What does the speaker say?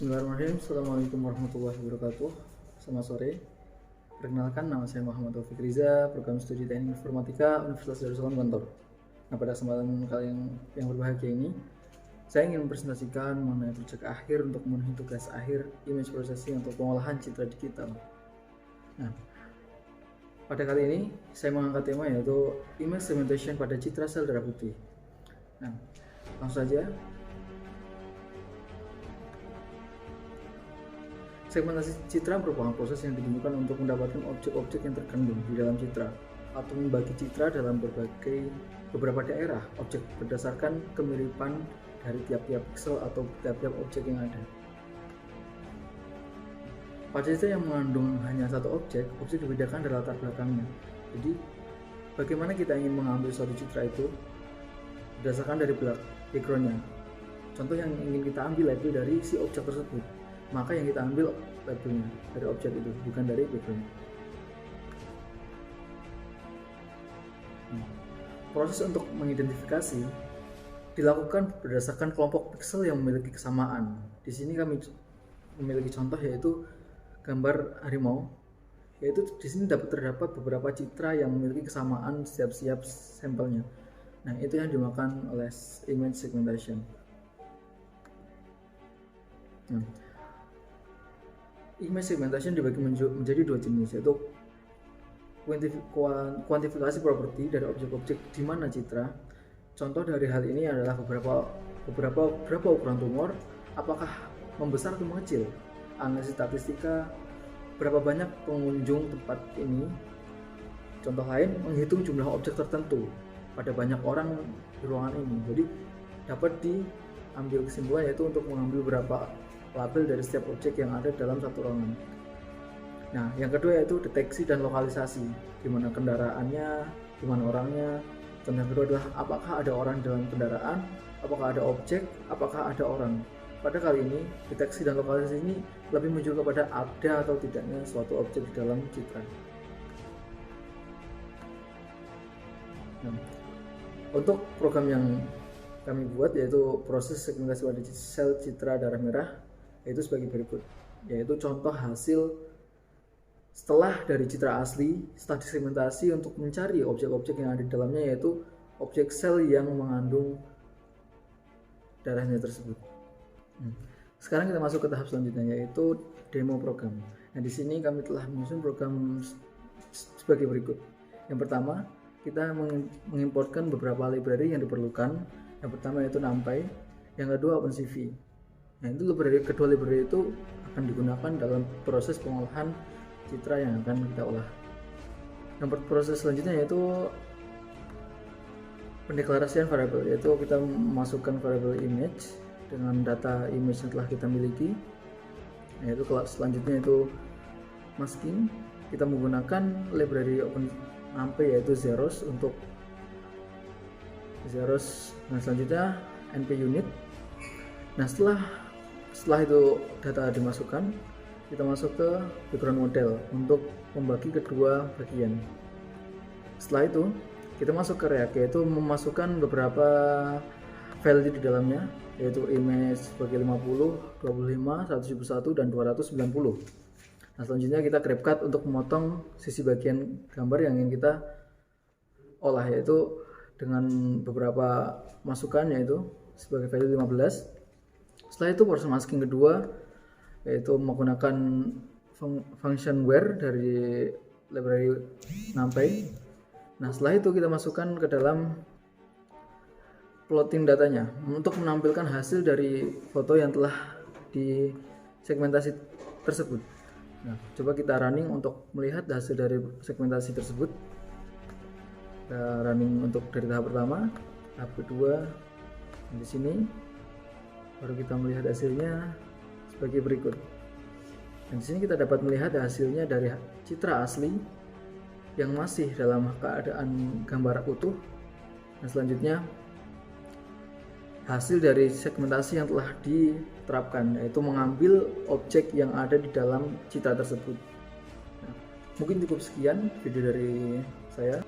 Bismillahirrahmanirrahim. Assalamualaikum warahmatullahi wabarakatuh. Selamat sore. Perkenalkan, nama saya Muhammad Taufik Riza, program studi Teknik Informatika Universitas Darussalam Gontor. Nah, pada kesempatan kalian yang berbahagia ini, saya ingin mempresentasikan mengenai proyek akhir untuk memenuhi tugas akhir image processing atau pengolahan citra digital. Nah, pada kali ini saya mengangkat tema yaitu image segmentation pada citra sel darah putih. Nah, langsung saja. Segmentasi citra merupakan proses yang digunakan untuk mendapatkan objek-objek yang terkandung di dalam citra atau membagi citra dalam beberapa daerah objek berdasarkan kemiripan dari tiap-tiap pixel atau tiap-tiap objek yang ada. Pada citra yang mengandung hanya satu objek dibedakan dari latar belakangnya. Jadi, bagaimana kita ingin mengambil suatu citra itu berdasarkan dari backgroundnya. Contoh yang ingin kita ambil label dari si objek tersebut. Maka yang kita ambil labelnya dari objek itu, bukan dari background. Proses untuk mengidentifikasi dilakukan berdasarkan kelompok pixel yang memiliki kesamaan. Di sini kami memiliki contoh yaitu gambar harimau, yaitu di sini terdapat beberapa citra yang memiliki kesamaan setiap sampelnya. Nah, itu yang dimakan oleh image segmentation. Image segmentation dibagi menjadi dua jenis, yaitu kuantifikasi properti dari objek-objek di mana citra. Contoh dari hal ini adalah beberapa ukuran tumor, apakah membesar atau mengecil, analisis statistika, berapa banyak pengunjung tempat ini. Contoh lain, menghitung jumlah objek tertentu pada banyak orang di ruangan ini. Jadi dapat diambil kesimpulan yaitu untuk mengambil berapa label dari setiap objek yang ada dalam satu ruangan. Nah, yang kedua yaitu deteksi dan lokalisasi, di mana kendaraannya, di mana orangnya. Contoh yang kedua adalah apakah ada orang dalam kendaraan, apakah ada objek, apakah ada orang. Pada kali ini, deteksi dan lokalisasi ini lebih menunjuk kepada ada atau tidaknya suatu objek di dalam citra. Nah, untuk program yang kami buat yaitu proses segmentasi pada sel citra darah merah, yaitu sebagai berikut, yaitu contoh hasil setelah dari citra asli, setelah disegmentasi untuk mencari objek-objek yang ada di dalamnya, yaitu objek sel yang mengandung darahnya tersebut. Sekarang kita masuk ke tahap selanjutnya, yaitu demo program. Nah, di sini kami telah menyusun program sebagai berikut. Yang pertama, kita mengimportkan beberapa library yang diperlukan. Yang pertama yaitu NumPy, yang kedua OpenCV. Nah, itu kedua library itu akan digunakan dalam proses pengolahan citra yang akan kita olah. Yang proses selanjutnya yaitu pendeklarasian variabel, yaitu kita memasukkan variabel image dengan data image yang telah kita miliki. Nah, itu selanjutnya itu masking. Kita menggunakan library OpenNumPy yaitu Zeros untuk Zeros. Nah, selanjutnya npunit. Nah, setelah itu data dimasukkan, kita masuk ke background model untuk membagi kedua bagian. Setelah itu kita masuk ke React, yaitu memasukkan beberapa value di dalamnya, yaitu image sebagai 50, 25, 171 dan 290. Nah, selanjutnya kita GrabCAD untuk memotong sisi bagian gambar yang ingin kita olah, yaitu dengan beberapa masukan, yaitu sebagai value 15. Setelah itu proses masking kedua yaitu menggunakan function where dari library NumPy. Nah, setelah itu kita masukkan ke dalam plotting datanya untuk menampilkan hasil dari foto yang telah disegmentasi tersebut. Nah, coba kita running untuk melihat hasil dari segmentasi tersebut. Kita running untuk dari tahap pertama, tahap kedua, di sini baru kita melihat hasilnya sebagai berikut. Dan di sini kita dapat melihat hasilnya dari citra asli yang masih dalam keadaan gambar utuh. Dan selanjutnya hasil dari segmentasi yang telah diterapkan, yaitu mengambil objek yang ada di dalam citra tersebut. Nah, mungkin cukup sekian video dari saya.